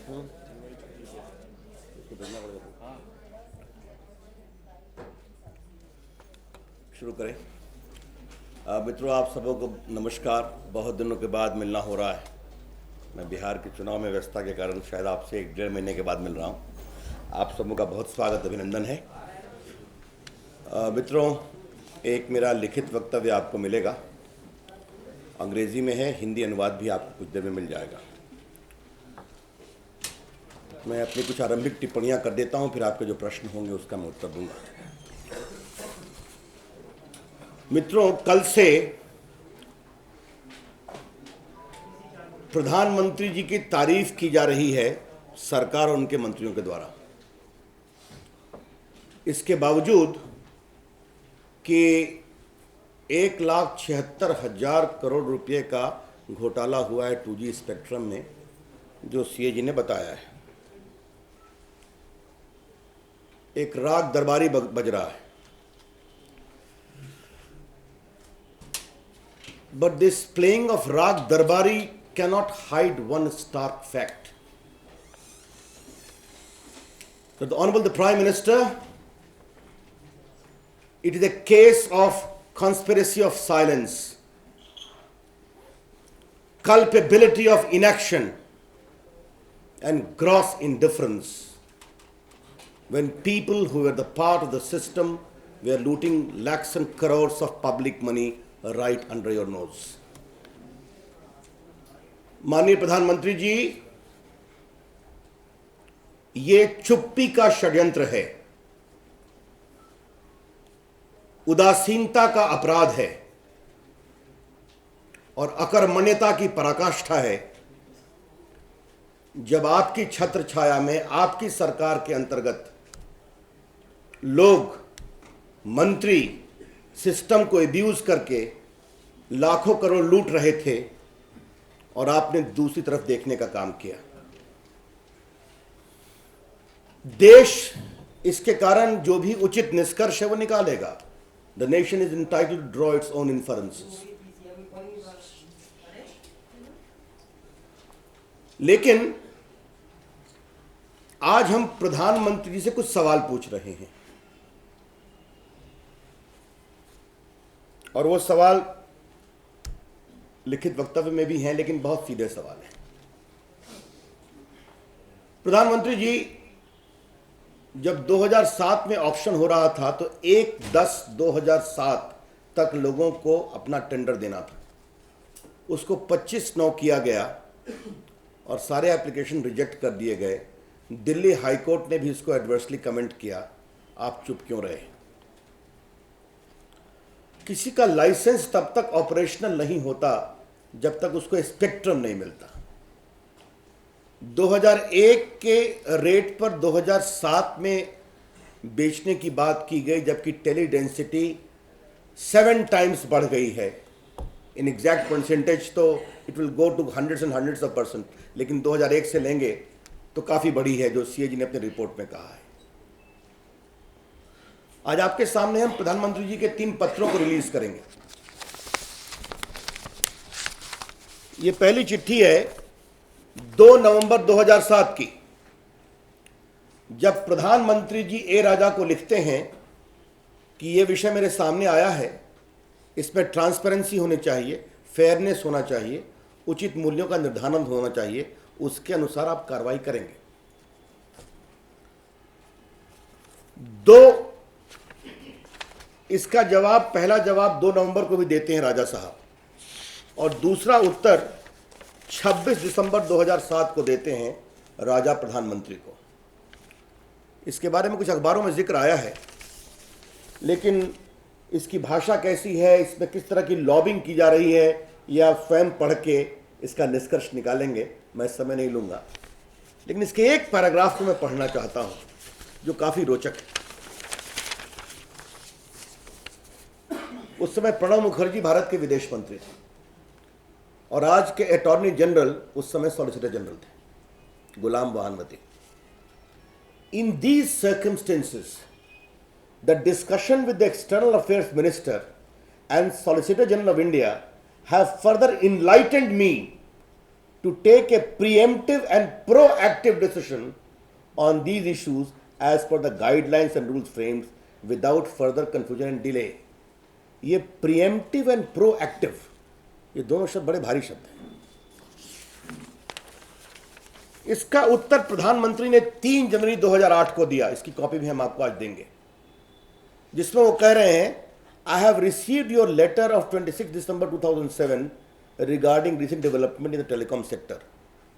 शुरू करें। मित्रों, आप सबों को नमस्कार। बहुत दिनों के बाद मिलना हो रहा है। मैं बिहार के चुनाव में व्यस्तता के कारण शायद आपसे 1-1.5 महीने के बाद मिल रहा हूं। आप सबों का बहुत स्वागत, अभिनंदन है। मित्रों, एक मेरा लिखित वक्तव्य आपको मिलेगा, अंग्रेजी में है, हिंदी अनुवाद भी आपको कुछ देर में मिल जाएगा। मैं अपनी कुछ आरंभिक टिप्पणियां कर देता हूं, फिर आपके जो प्रश्न होंगे उसका मैं उत्तर दूंगा। मित्रों, कल से प्रधानमंत्री जी की तारीफ की जा रही है सरकार और उनके मंत्रियों के द्वारा। इसके बावजूद कि 1,76,000 करोड़ रुपए का घोटाला हुआ है 2G स्पेक्ट्रम में, जो सीएजी ने बताया है, एक राग दरबारी बज रहा है। But this playing of Rag Darbari cannot hide one stark fact. That the Honorable the Prime Minister, it is a case of conspiracy of silence, culpability of inaction, and gross indifference. When people who were the part of the system were looting lakhs and crores of public money right under your nose. माननीय प्रधानमंत्री जी, ये चुप्पी का षड्यंत्र है, उदासीनता का अपराध है और अकर्मण्यता की पराकाष्ठा है जब आपकी छत्र छाया में, आपकी सरकार के अंतर्गत लोग, मंत्री सिस्टम को एब्यूज करके लाखों करोड़ लूट रहे थे और आपने दूसरी तरफ देखने का काम किया। देश इसके कारण जो भी उचित निष्कर्ष है वो निकालेगा। The nation is entitled to draw its own inferences. लेकिन आज हम प्रधानमंत्री जी से कुछ सवाल पूछ रहे हैं और वो सवाल लिखित वक्तव्य में भी हैं, लेकिन बहुत सीधे सवाल हैं। प्रधानमंत्री जी, जब 2007 में ऑप्शन हो रहा था तो 1/10/2007 तक लोगों को अपना टेंडर देना था। उसको 25/9 किया गया और सारे एप्लीकेशन रिजेक्ट कर दिए गए। दिल्ली हाईकोर्ट ने भी इसको एडवर्सली कमेंट किया। आप चुप क्यों रहे? किसी का लाइसेंस तब तक ऑपरेशनल नहीं होता जब तक उसको स्पेक्ट्रम नहीं मिलता। 2001 के रेट पर 2007 में बेचने की बात की गई, जबकि टेली डेंसिटी 7 टाइम्स बढ़ गई है। इन एग्जैक्ट परसेंटेज तो it will go to hundreds and hundreds of percent, लेकिन 2001 से लेंगे तो काफ़ी बड़ी है, जो सीएजी ने अपने रिपोर्ट में कहा है। आज आपके सामने हम प्रधानमंत्री जी के 3 पत्रों को रिलीज करेंगे। ये पहली चिट्ठी है 2 नवंबर 2007 की, जब प्रधानमंत्री जी ए राजा को लिखते हैं कि ये विषय मेरे सामने आया है, इसमें ट्रांसपेरेंसी होनी चाहिए, फेयरनेस होना चाहिए, उचित मूल्यों का निर्धारण होना चाहिए, उसके अनुसार आप कार्रवाई करेंगे। इसका जवाब, पहला जवाब 2 नवंबर को भी देते हैं राजा साहब, और दूसरा उत्तर 26 दिसंबर 2007 को देते हैं राजा प्रधानमंत्री को। इसके बारे में कुछ अखबारों में जिक्र आया है, लेकिन इसकी भाषा कैसी है, इसमें किस तरह की लॉबिंग की जा रही है, या स्वयं पढ़ के इसका निष्कर्ष निकालेंगे। मैं समय नहीं लूंगा, लेकिन इसके एक पैराग्राफ को मैं पढ़ना चाहता हूं जो काफी रोचक है। उस समय प्रणब मुखर्जी भारत के विदेश मंत्री थे और आज के अटॉर्नी जनरल उस समय सॉलिसिटर जनरल थे, Ghulam Vahanvati. In these circumstances the discussion with the external affairs minister and solicitor general of India have further enlightened me to take a preemptive and proactive decision on these issues as per the guidelines and rules framed without further confusion and delay. ये preemptive and proactive, ये दोनों शब्द बड़े भारी शब्द हैं. इसका उत्तर प्रधानमंत्री ने 3 जनवरी 2008 को दिया. इसकी कॉपी भी हम आपको आज देंगे, जिसमें वो कह रहे हैं, I have received your letter of 26 December 2007 regarding recent development in the telecom sector.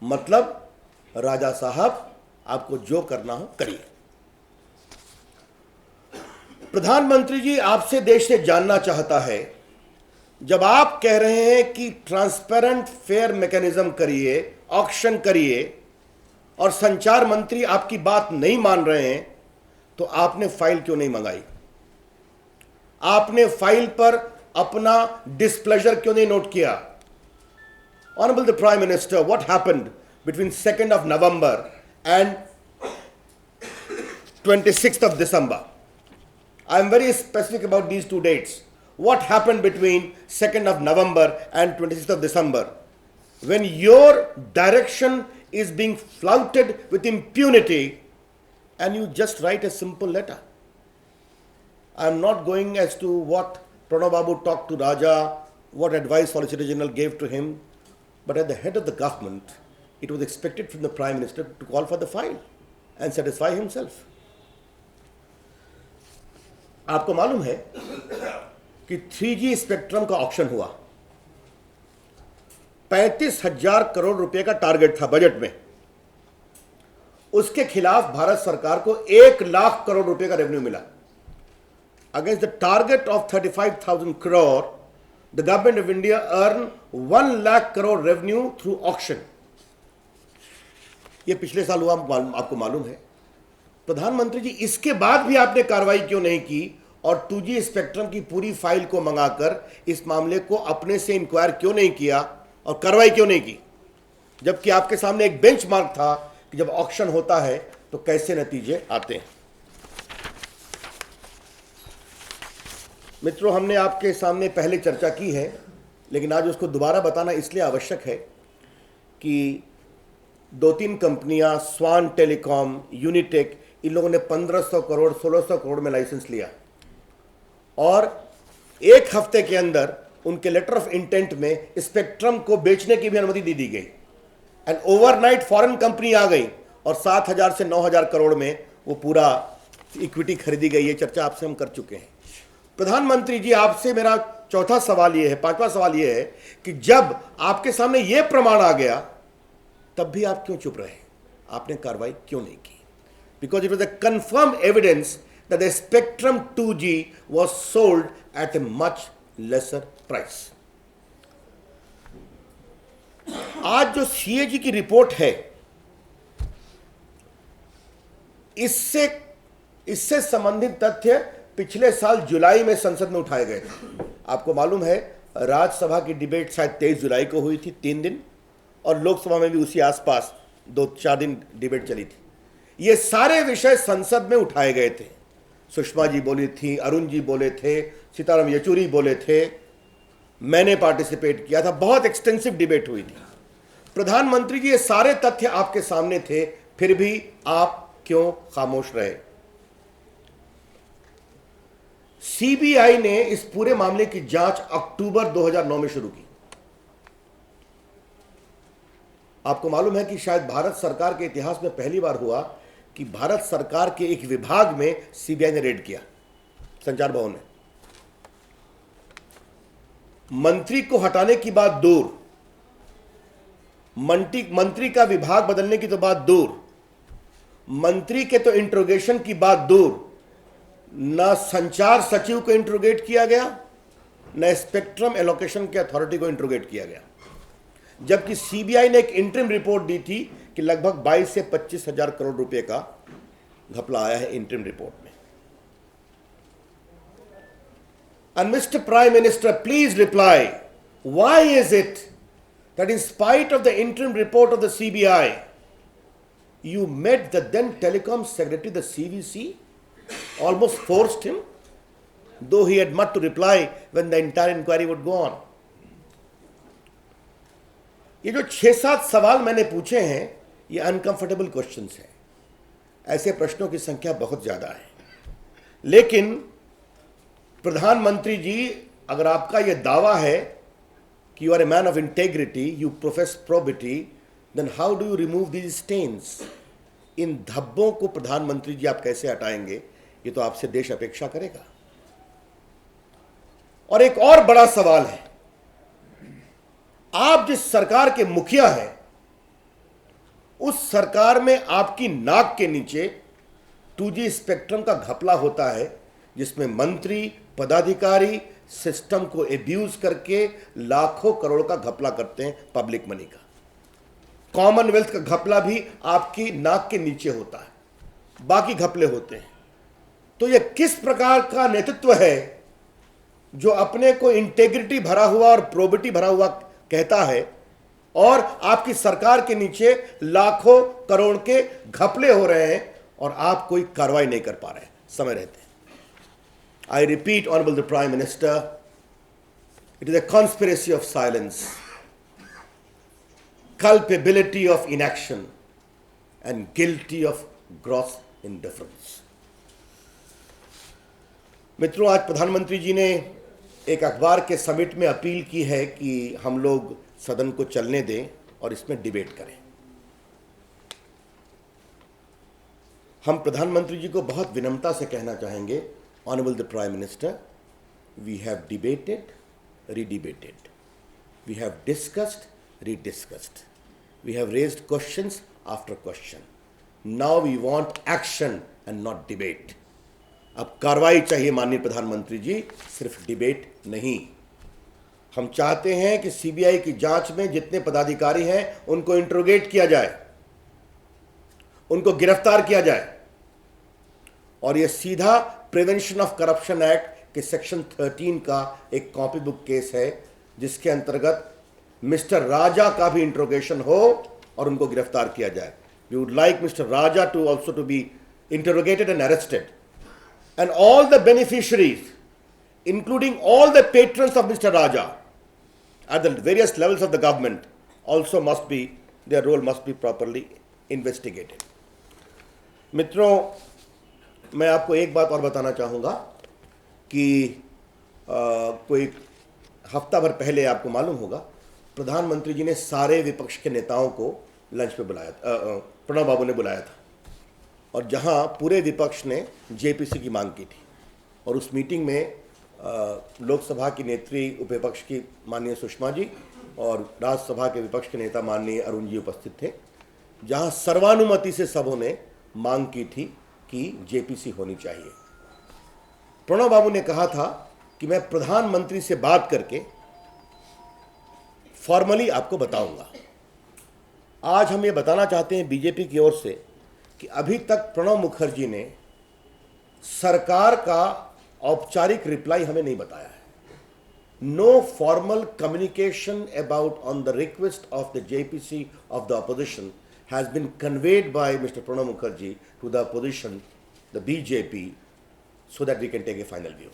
मतलब राजा साहब आपको जो करना हो करिए. प्रधानमंत्री जी आपसे देश से जानना चाहता है, जब आप कह रहे हैं कि ट्रांसपेरेंट फेयर मैकेनिज्म करिए, ऑक्शन करिए, और संचार मंत्री आपकी बात नहीं मान रहे हैं, तो आपने फाइल क्यों नहीं मंगाई? आपने फाइल पर अपना डिस्प्लेजर क्यों नहीं नोट किया? Honorable the Prime Minister, what happened between 2nd of November and 26th of December? I am very specific about these 2 dates. What happened between 2nd of November and 26th of December, when your direction is being flouted with impunity and you just write a simple letter? I am not going as to what Pranab Babu talked to Raja, what advice Solicitor General gave to him, but at the head of the government, it was expected from the Prime Minister to call for the file and satisfy himself. आपको मालूम है कि 3G spectrum का auction हुआ. 35,000 करोड़ रुपए का target था budget में. उसके खिलाफ भारत सरकार को 1 लाख करोड़ रुपए का रेवेन्यू मिला. Against the target of 35,000 crore, the government of India earned 1 lakh crore revenue through auction. ये पिछले साल हुआ, आपको मालूम है. प्रधानमंत्री जी, इसके बाद भी आपने कार्रवाई क्यों नहीं की और 2G स्पेक्ट्रम की पूरी फाइल को मंगाकर इस मामले को अपने से इंक्वायर क्यों नहीं किया और कार्रवाई क्यों नहीं की, जबकि आपके सामने एक बेंचमार्क था कि जब ऑक्शन होता है तो कैसे नतीजे आते हैं. मित्रों, हमने आपके सामने पहले चर्चा की है, लेकिन आज उसको दोबारा बताना इसलिए आवश्यक है कि 2-3 कंपनियां, स्वान टेलीकॉम, यूनिटेक, इन लोगों ने 1500 करोड़ 1600 करोड़ में लाइसेंस लिया और एक हफ्ते के अंदर उनके लेटर ऑफ इंटेंट में स्पेक्ट्रम को बेचने की भी अनुमति दे दी गई. एंड ओवरनाइट फॉरेन कंपनी आ गई और 7,000 से 9,000 करोड़ में वो पूरा इक्विटी खरीदी गई. ये चर्चा आपसे हम कर चुके हैं. प्रधानमंत्री जी, आपसे मेरा चौथा सवाल ये है, 5वां सवाल ये है कि जब आपके सामने ये प्रमाण आ गया तब भी आप क्यों चुप रहे? आपने कार्रवाई क्यों नहीं की? Because it was a confirm evidence that the spectrum 2G was sold at a much lesser price. आज जो CAG की रिपोर्ट है, इससे संबंधित तथ्य पिछले साल जुलाई में संसद में उठाए गए थे. आपको मालूम है, राज्यसभा की डिबेट शायद 23 जुलाई को हुई थी, 3 दिन, और लोकसभा में भी उसी आसपास 2-4 दिन डिबेट चली थी. ये सारे विषय संसद में उठाए गए थे. सुषमा जी बोली थी, अरुण जी बोले थे, सीताराम येचुरी बोले थे, मैंने पार्टिसिपेट किया था, बहुत एक्सटेंसिव डिबेट हुई थी. प्रधानमंत्री जी, ये सारे तथ्य आपके सामने थे, फिर भी आप क्यों खामोश रहे? सीबीआई ने इस पूरे मामले की जांच अक्टूबर 2009 में शुरू की. आपको मालूम है कि शायद भारत सरकार के इतिहास में पहली बार हुआ कि भारत सरकार के एक विभाग में सीबीआई ने रेड किया, संचार भवन में. मंत्री को हटाने की बात दूर, मंत्री का विभाग बदलने की तो बात दूर, मंत्री के तो इंट्रोगेशन की बात दूर, ना संचार सचिव को इंट्रोगेट किया गया, न स्पेक्ट्रम एलोकेशन के अथॉरिटी को इंट्रोगेट किया गया. जबकि सीबीआई ने एक इंटरिम रिपोर्ट दी थी कि लगभग 22 से 25 हजार करोड़ रुपए का घपला आया है इंटरिम रिपोर्ट में. And Mr. Prime Minister, please reply, why is it that in spite of the interim report of the CBI, you met the then Telecom Secretary, the CVC, almost forced him, though he had much to reply when the entire inquiry would go on. ये जो 6-7 सवाल मैंने पूछे हैं ये uncomfortable questions हैं। ऐसे प्रश्नों की संख्या बहुत ज्यादा है, लेकिन प्रधानमंत्री जी, अगर आपका यह दावा है कि you are a man of integrity, you profess probity, then how do you remove these stains? इन धब्बों को प्रधानमंत्री जी आप कैसे हटाएंगे, ये तो आपसे देश अपेक्षा करेगा। और एक और बड़ा सवाल है, आप जिस सरकार के मुखिया हैं, उस सरकार में आपकी नाक के नीचे 2G स्पेक्ट्रम का घपला होता है, जिसमें मंत्री पदाधिकारी सिस्टम को एब्यूज करके लाखों करोड़ का घपला करते हैं पब्लिक मनी का। कॉमनवेल्थ का घपला भी आपकी नाक के नीचे होता है, बाकी घपले होते हैं। तो यह किस प्रकार का नेतृत्व है जो अपने को इंटेग्रिटी भरा हुआ और प्रोबिटी भरा हुआ कहता है, और आपकी सरकार के नीचे लाखों करोड़ के घपले हो रहे हैं और आप कोई कार्रवाई नहीं कर पा रहे हैं समय रहते। I repeat, Honorable the Prime Minister, it is a conspiracy of silence, culpability of inaction, and guilty of gross indifference. मित्रों, आज प्रधानमंत्री जी ने एक अखबार के समिट में अपील की है कि हम लोग सदन को चलने दें और इसमें डिबेट करें। हम प्रधानमंत्री जी को बहुत विनम्रता से कहना चाहेंगे, Honorable the Prime Minister, we have debated, redebated. We have discussed, rediscussed. We have raised questions after question. Now we want action and not debate. अब कार्रवाई चाहिए माननीय प्रधानमंत्री जी, सिर्फ डिबेट नहीं। हम चाहते हैं कि सीबीआई की जांच में जितने पदाधिकारी हैं उनको इंट्रोगेट किया जाए, उनको गिरफ्तार किया जाए, और यह सीधा प्रिवेंशन ऑफ करप्शन एक्ट के सेक्शन 13 का एक कॉपी बुक केस है, जिसके अंतर्गत मिस्टर राजा का भी इंट्रोगेशन हो और उनको गिरफ्तार किया जाए। We would like mister Raja to also to be interrogated and arrested, and all the beneficiaries, including all the patrons of mister Raja at the various levels of the government, also must be, their role must be properly investigated. मित्रों, मैं आपको एक बात और बताना चाहूँगा कि कोई हफ्ता भर पहले आपको मालूम होगा, प्रधानमंत्री जी ने सारे विपक्ष के नेताओं को लंच पे बुलाया था, प्रणब बाबू ने बुलाया था, और जहां पूरे विपक्ष ने जेपीसी की मांग की थी। और उस मीटिंग में लोकसभा की नेत्री उपविपक्ष की माननीय सुषमा जी और राज्यसभा के विपक्ष के नेता माननीय अरुण जी उपस्थित थे, जहां सर्वानुमति से सबों ने मांग की थी कि जेपीसी होनी चाहिए। प्रणब बाबू ने कहा था कि मैं प्रधानमंत्री से बात करके फॉर्मली आपको बताऊंगा। आज हम ये बताना चाहते हैं बीजेपी की ओर से कि अभी तक प्रणब मुखर्जी ने सरकार का औपचारिक रिप्लाई हमें नहीं बताया है। No formal communication about on the request of the JPC of the opposition has been conveyed by Mr. Pranab Mukherjee to the opposition, the BJP, so that we can take a final view.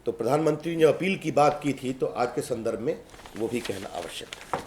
तो प्रधानमंत्री ने appeal की बात की थी, तो आज के संदर्भ में वो भी कहना आवश्यक है।